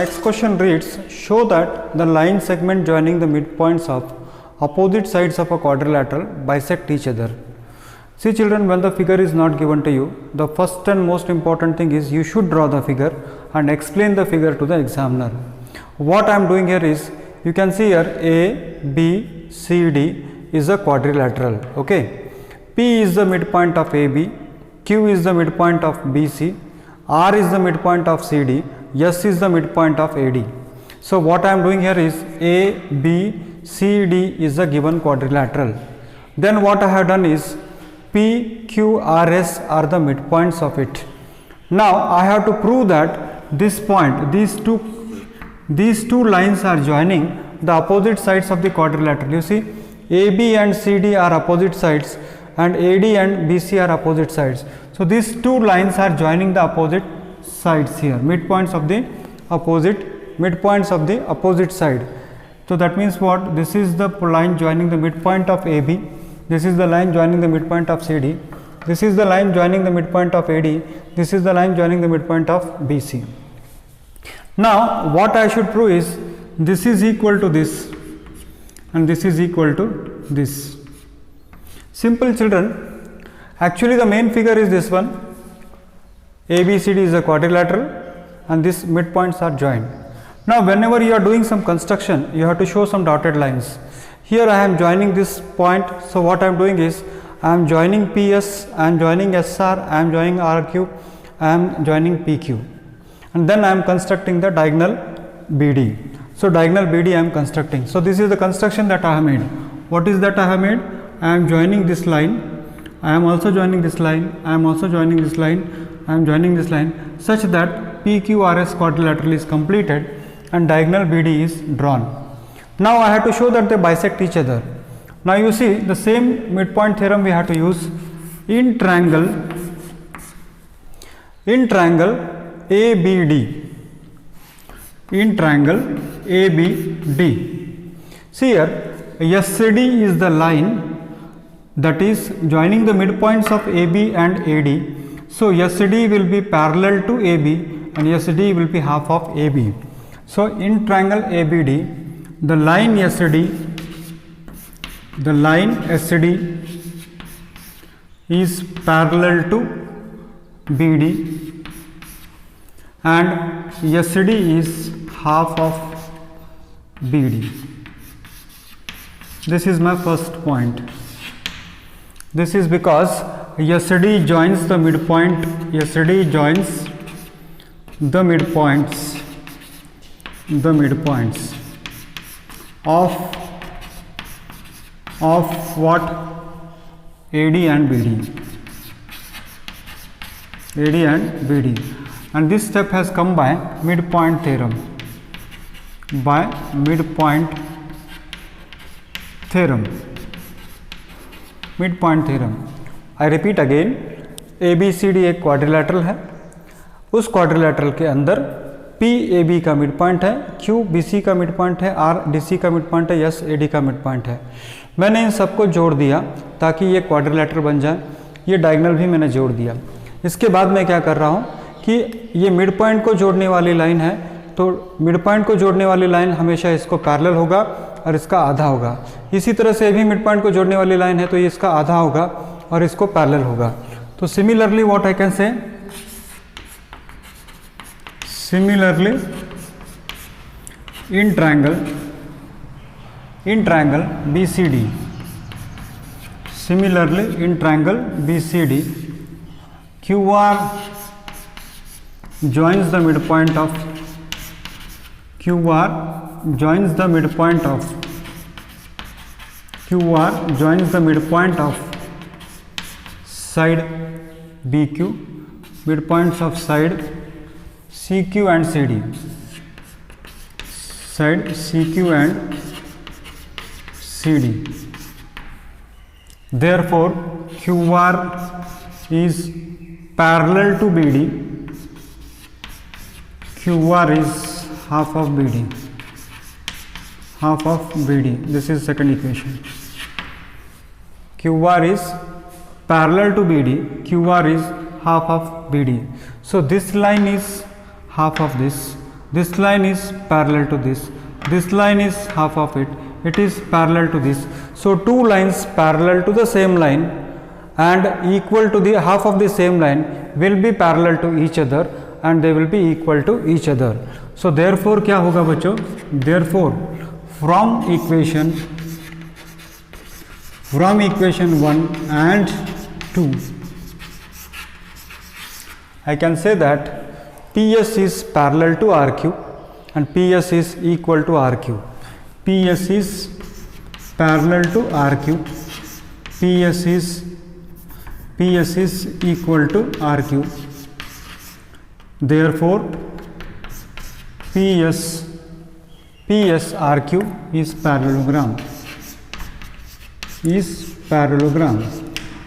next question reads, show that the line segment joining the midpoints of opposite sides of a quadrilateral bisect each other. See children, when the figure is not given to you, the first and most important thing is you should draw the figure and explain the figure to the examiner. What I am doing here is, you can see here A, B, C, D is a quadrilateral. Okay, P is the midpoint of AB, Q is the midpoint of BC, R is the midpoint of CD, S is the midpoint of AD. So what I am doing here is A, B, C, D is a given quadrilateral. Then what I have done is P, Q, R, S are the midpoints of it. Now I have to prove that this point, these two lines are joining the opposite sides of the quadrilateral. You see, AB and CD are opposite sides and AD and BC are opposite sides. So these two lines are joining the opposite sides here, midpoints of the opposite side. So that means what? This is the line joining the midpoint of AB, this is the line joining the midpoint of CD, this is the line joining the midpoint of AD, this is the line joining the midpoint of BC. Now what I should prove is, this is equal to this and this is equal to this. Simple children, actually the main figure is this one. ABCD is a quadrilateral and these midpoints are joined. Now whenever you are doing some construction, you have to show some dotted lines. Here I am joining this point, so what I am doing is, I am joining PS, I am joining SR, I am joining RQ, I am joining PQ, and then I am constructing the diagonal BD. So diagonal BD I am constructing. So this is the construction that I have made. What is that I have made? I am joining this line, I am also joining this line, I am also joining this line, I am joining this line, such that PQRS quadrilateral is completed and diagonal BD is drawn. Now I have to show that they bisect each other. Now you see, the same midpoint theorem we have to use in triangle ABD. In triangle ABD. See here, SCD is the line that is joining the midpoints of AB and AD. So SCD will be parallel to AB and SCD will be half of AB. So in triangle ABD, the line SCD is parallel to BD and SCD is half of BD. This is my first point. This is because SCD joins the midpoint, SCD joins the midpoints of what? AD and BD. AD and BD. And this step has come by midpoint theorem. Midpoint theorem. I repeat again, ABCD एक quadrilateral है, उस quadrilateral के अंदर P AB का midpoint है, Q BC का midpoint है, R DC का मिडपॉइंट है, S AD का मिडपॉइंट है. मैंने इन सबको जोड़ दिया ताकि ये क्वाड्रिलैटरल बन जाए. ये डायगोनल भी मैंने जोड़ दिया. इसके बाद मैं क्या कर रहा हूँ कि ये मिडपॉइंट को जोड़ने वाली लाइन है, तो मिडपॉइंट को जोड़ने वाली लाइन हमेशा इसको पैरेलल होगा और इसका आधा होगा. इसी तरह से भी मिडपॉइंट को जोड़ने वाली लाइन है तो ये इसका आधा होगा और इसको पैरेलल होगा. तो सिमिलरली व्हाट आई कैन से, similarly in triangle BCD, similarly in triangle BCD, QR joins the midpoint of side BQ, midpoints of side CQ and CD, side CQ and CD. Therefore, QR is parallel to BD. QR is half of BD. Half of BD. This is second equation. QR is parallel to BD. QR is half of BD. So this line is half of this this line is parallel to this line is half of it, it is parallel to this. So two lines parallel to the same line and equal to the half of the same line will be parallel to each other and they will be equal to each other. So therefore क्या होगा बच्चों, therefore from equation 1 and 2 I can say that PS is parallel to RQ and PS is equal to RQ. PS is parallel to RQ, PS is equal to RQ. Therefore PS RQ is parallelogram.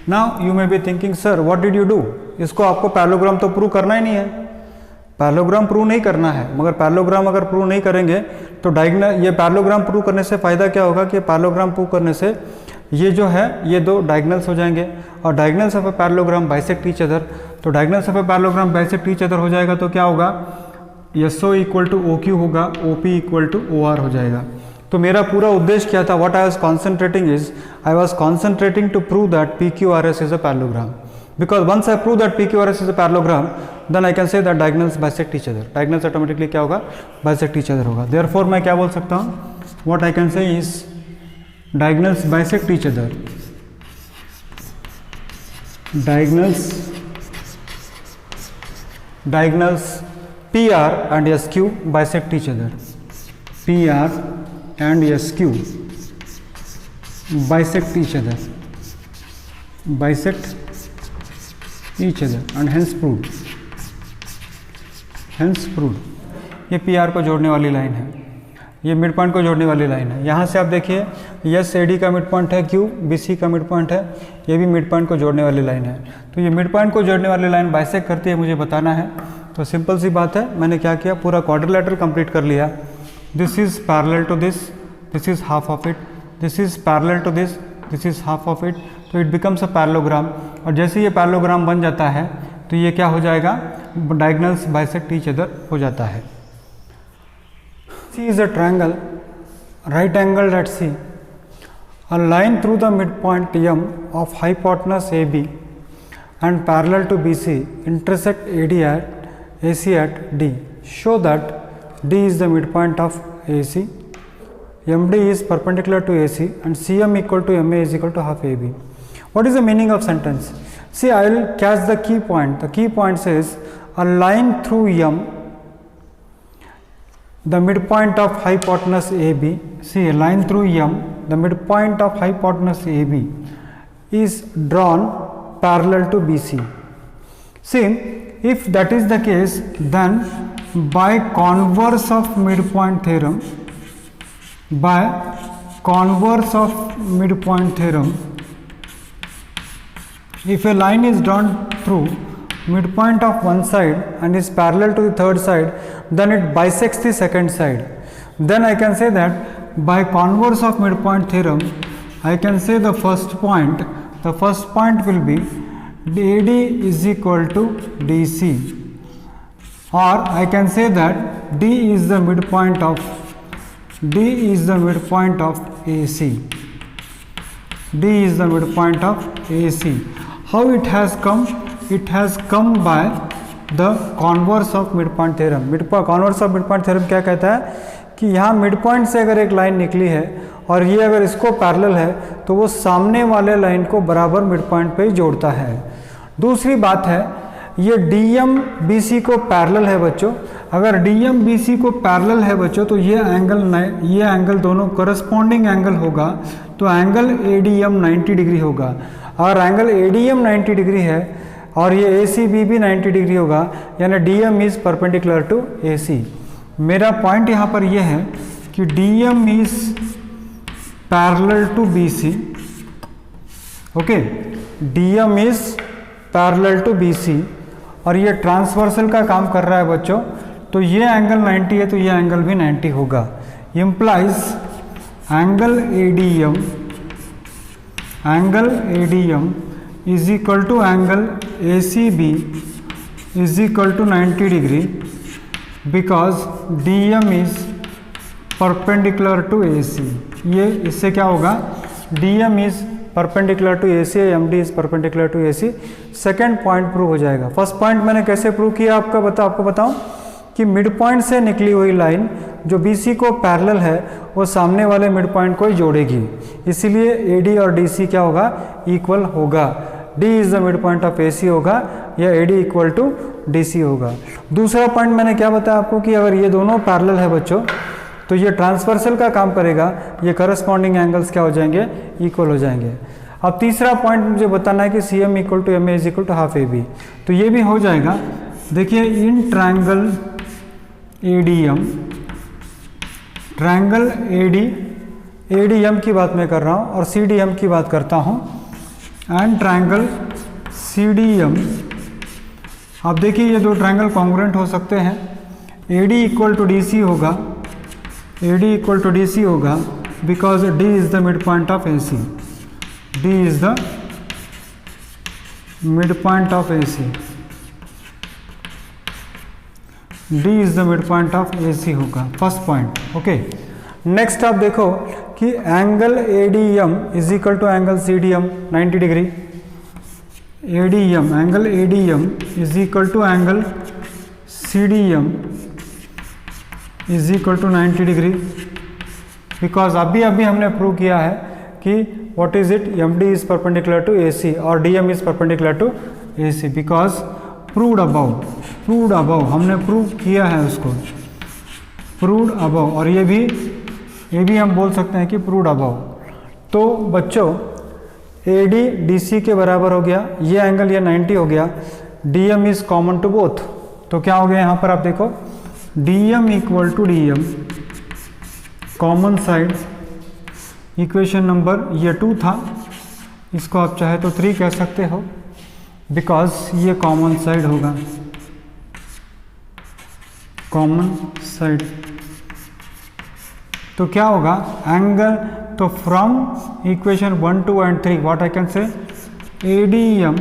Now you may be thinking, sir what did you do? इसको आपको parallelogram तो prove करना ही नहीं है, parallelogram prove नहीं करना है, मगर पैरेललोग्राम अगर प्रूव नहीं करेंगे तो ये पैरेललोग्राम प्रूव करने से फ़ायदा क्या होगा कि पैरेललोग्राम प्रूव करने से ये जो है ये दो डायगोनल्स हो जाएंगे और diagonals of a parallelogram bisect each other, तो diagonals of a parallelogram bisect each other हो जाएगा तो क्या होगा, SO इक्वल टू OQ होगा, OP इक्वल टू OR हो जाएगा. तो मेरा पूरा उद्देश्य क्या था, what I was concentrating is I was concentrating to prove that PQRS is a parallelogram. Because once I prove that PQRS is a parallelogram, then I can say that diagonals bisect each other. Diagonals automatically क्या होगा, bisect each other होगा. Therefore मैं क्या बोल सकता हूँ, what I can say is diagonals bisect each other. Diagonals PR and SQ bisect each other. PR and SQ bisect each other. Bisect each other and hence proved. ये PR को जोड़ने वाली लाइन है, ये मिड पॉइंट को जोड़ने वाली line है. यहाँ से आप देखिए यस AD का मिड पॉइंट है, Q BC का मिड पॉइंट है, ये भी मिड पॉइंट को जोड़ने वाली लाइन है. तो ये मिड पॉइंट को जोड़ने वाली लाइन बाइसेक्ट करती है, मुझे बताना है. तो सिंपल सी बात है, मैंने क्या किया, पूरा क्वाड्रिलेटरल कंप्लीट कर लिया. This is parallel to this, this is half of it, this is parallel to this, this is half of it. तो इट बिकम्स अ पैरेललोग्राम. और जैसे ये पैरेललोग्राम बन जाता है तो ये क्या हो जाएगा, डायगोनल्स बाइसेक्ट ईच अदर हो जाता है. C is a triangle right angled at C, a line through the mid point M of hypotenuse AB and parallel to BC intersect AC at D. Show that D is the midpoint of AC, MD is perpendicular to AC and CM equal to MA is equal to half AB. What is the meaning of sentence? See, I will catch the key point. The key point says a line through M, the midpoint of hypotenuse AB. See, a line through M, the midpoint of hypotenuse AB is drawn parallel to BC. See, if that is the case, then by converse of midpoint theorem, if a line is drawn through midpoint of one side and is parallel to the third side, then it bisects the second side. Then I can say that by converse of midpoint theorem, I can say the first point will be AD is equal to DC, or I can say that D is the midpoint of AC. D is the midpoint of AC. How it has come? It has come by the converse of midpoint theorem. Converse of midpoint theorem क्या कहता है कि यहाँ midpoint से अगर एक line निकली है और ये अगर इसको पैरेलल है तो वो सामने वाले लाइन को बराबर midpoint पे ही जोड़ता है. दूसरी बात है, ये DM BC को पैरेलल है बच्चों. अगर DM BC को पैरेलल है बच्चों तो ये एंगल दोनों करस्पॉन्डिंग एंगल होगा, तो एंगल ADM 90 डिग्री होगा. और एंगल ADM 90 डिग्री है और ये ACB भी 90 डिग्री होगा, यानी DM is perpendicular to AC. मेरा पॉइंट यहाँ पर यह है कि DM is parallel to BC. Okay, DM is parallel to BC और ये ट्रांसवर्सल का काम कर रहा है बच्चों. तो ये एंगल 90 है तो ये एंगल भी 90 होगा. Implies angle ADM is equal to angle ACB is equal to 90 degree. Because DM is perpendicular to AC। ये इससे क्या होगा, DM is perpendicular to AC, MD is perpendicular to AC। Second point prove हो जाएगा। First point मैंने कैसे prove किया आपको बताऊं कि मिड पॉइंट से निकली हुई लाइन जो BC को पैरेलल है वो सामने वाले मिड पॉइंट को ही जोड़ेगी, इसीलिए AD और DC क्या होगा, इक्वल होगा। D is the mid point of AC होगा या AD इक्वल टू DC होगा। दूसरा पॉइंट मैंने क्या बताया आपको कि अगर ये दोनों पैरेलल है बच्चों तो ये ट्रांसवर्सल का काम करेगा, ये करस्पॉन्डिंग एंगल्स क्या हो जाएंगे, इक्वल हो जाएंगे। अब तीसरा पॉइंट मुझे बताना है कि CM equal to MA is equal to half AB, तो ये भी हो जाएगा। देखिए in triangle ADM, triangle ADM की बात मैं कर रहा हूँ और CDM की बात करता हूँ, एंड ट्रायंगल CDM। अब देखिए ये दो ट्रायंगल कॉन्ग्रुएंट हो सकते हैं। AD इक्वल टू DC होगा, AD इक्वल टू DC होगा because D is the mid point of AC, D is the mid point of AC, D is the mid point of AC होगा first point. Okay, next आप देखो कि angle ADM is equal to angle CDM 90 degree. ADM, angle ADM is equal to angle CDM is equal to 90 degree, because अभी हमने prove किया है कि what is it, MD is perpendicular to AC और DM is perpendicular to AC, because proved above हमने prove किया है उसको, प्रूव्ड अबव। और ये भी हम बोल सकते हैं कि प्रूव्ड अबव। तो बच्चों AD DC के बराबर हो गया, ये एंगल ये 90 हो गया, DM is common to both, तो क्या हो गया यहाँ पर आप देखो DM equal to DM, common side, equation number ये 2 था, इसको आप चाहे तो 3 कह सकते हो बिकॉज ये कॉमन साइड होगा, कॉमन साइड। तो क्या होगा एंगल, तो from equation 1, 2 and 3 what I can say, ADM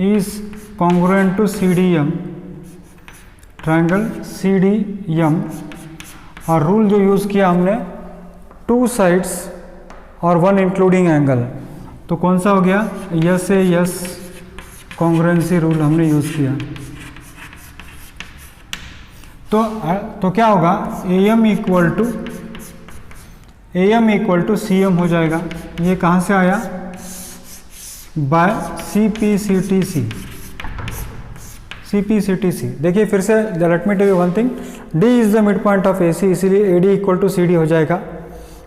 is congruent to CDM, triangle CDM। और रूल जो यूज़ किया हमने 2 साइड्स और 1 इंक्लूडिंग एंगल, तो कौन सा हो गया, यस ए यस कॉन्ग्रुएंसी रूल हमने यूज़ किया। तो क्या होगा AM इक्वल टू CM हो जाएगा। ये कहाँ से आया, बाय CPCTC। देखिए फिर से let me tell you one thing, D is the mid point of AC, इसीलिए AD इक्वल टू CD हो जाएगा।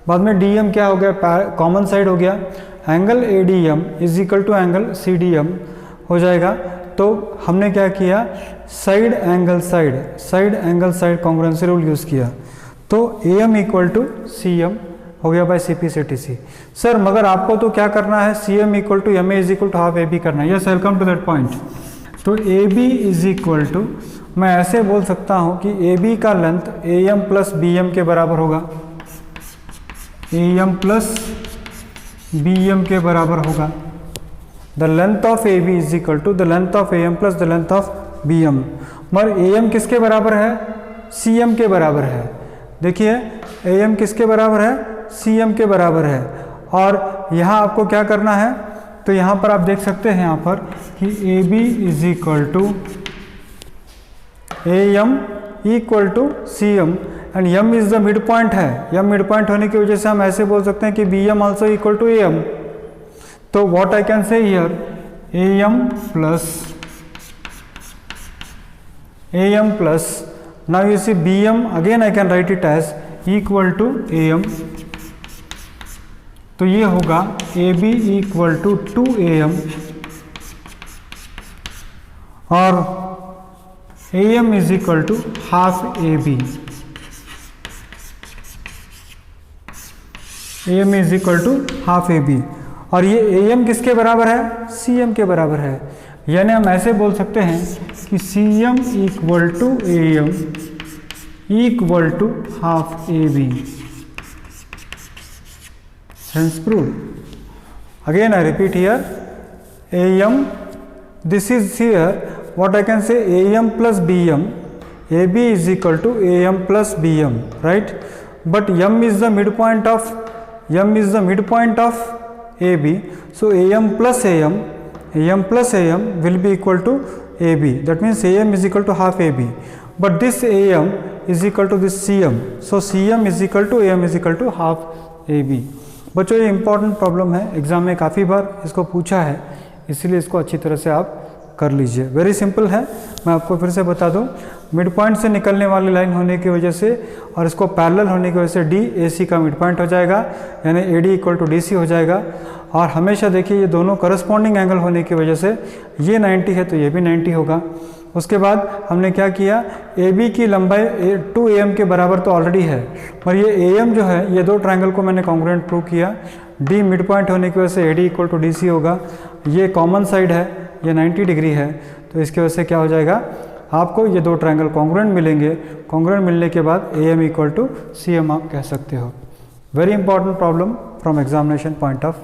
बाद में DM क्या हो गया, कॉमन साइड हो गया, angle ADM is equal to angle CDM हो जाएगा। तो हमने क्या किया, side angle side congruency rule use किया, तो AM इक्वल टू CM हो गया बाय CPCTC। सर मगर आपको तो क्या करना है, CM equal to MA is equal to half AB करना है। Yes, welcome to that point. तो AB इज इक्वल टू, मैं ऐसे बोल सकता हूँ कि AB का लेंथ AM प्लस BM के बराबर होगा, AM प्लस BM के बराबर होगा। The length of AB is equal to the length of AM plus the length of BM। मगर AM किसके बराबर है, CM के बराबर है। देखिए AM किसके बराबर है, CM के बराबर है। और यहाँ आपको क्या करना है, तो यहाँ पर आप देख सकते हैं यहाँ पर कि AB is equal to AM equal to CM and M is the mid point है। M मिड पॉइंट होने की वजह से हम ऐसे बोल सकते हैं कि BM also equal to AM। तो what I can say here, AM plus now you see BM again I can write it as equal to AM। तो ये होगा AB इक्वल टू 2AM और AM is equal to half AB। AM is equal to half AB और ये AM किसके बराबर है, CM के बराबर है। यानी हम ऐसे बोल सकते हैं कि CM equal to AM equal to half AB। Hence proved. Again I repeat here, AM, this is here what I can say AM plus BM A B is equal to A M plus B M, right, but M is the mid point of A B, so A M plus A M will be equal to A B, that means A M is equal to half A B, but this A M is equal to this C M, so C M is equal to A M is equal to half A B. बच्चों ये important problem है, exam में काफ़ी बार इसको पूछा है, इसीलिए इसको अच्छी तरह से आप कर लीजिए। वेरी सिंपल है, मैं आपको फिर से बता दूं, मिड पॉइंट से निकलने वाली लाइन होने की वजह से और इसको पैरेलल होने की वजह से डी ए सी का मिड पॉइंट हो जाएगा, यानी A D equal to D C हो जाएगा। और हमेशा देखिए ये दोनों करस्पॉन्डिंग एंगल होने की वजह से ये 90 है तो ये भी 90 होगा। उसके बाद हमने क्या किया, ए बी की लंबाई 2 AM के बराबर तो ऑलरेडी है, पर ये ए एम जो है, ये दो ट्रायंगल को मैंने कॉन्ग्रुएंट प्रूव किया, डी मिड पॉइंट होने की वजह से A D equal to D C होगा, ये कॉमन साइड है, ये 90 डिग्री है, तो इसकी वजह से क्या हो जाएगा, आपको ये दो ट्रायंगल कॉन्ग्रुएंट मिलेंगे, कॉन्ग्रुएंट मिलने के बाद A M equal to C M आप कह सकते हो। Very important problem from examination point of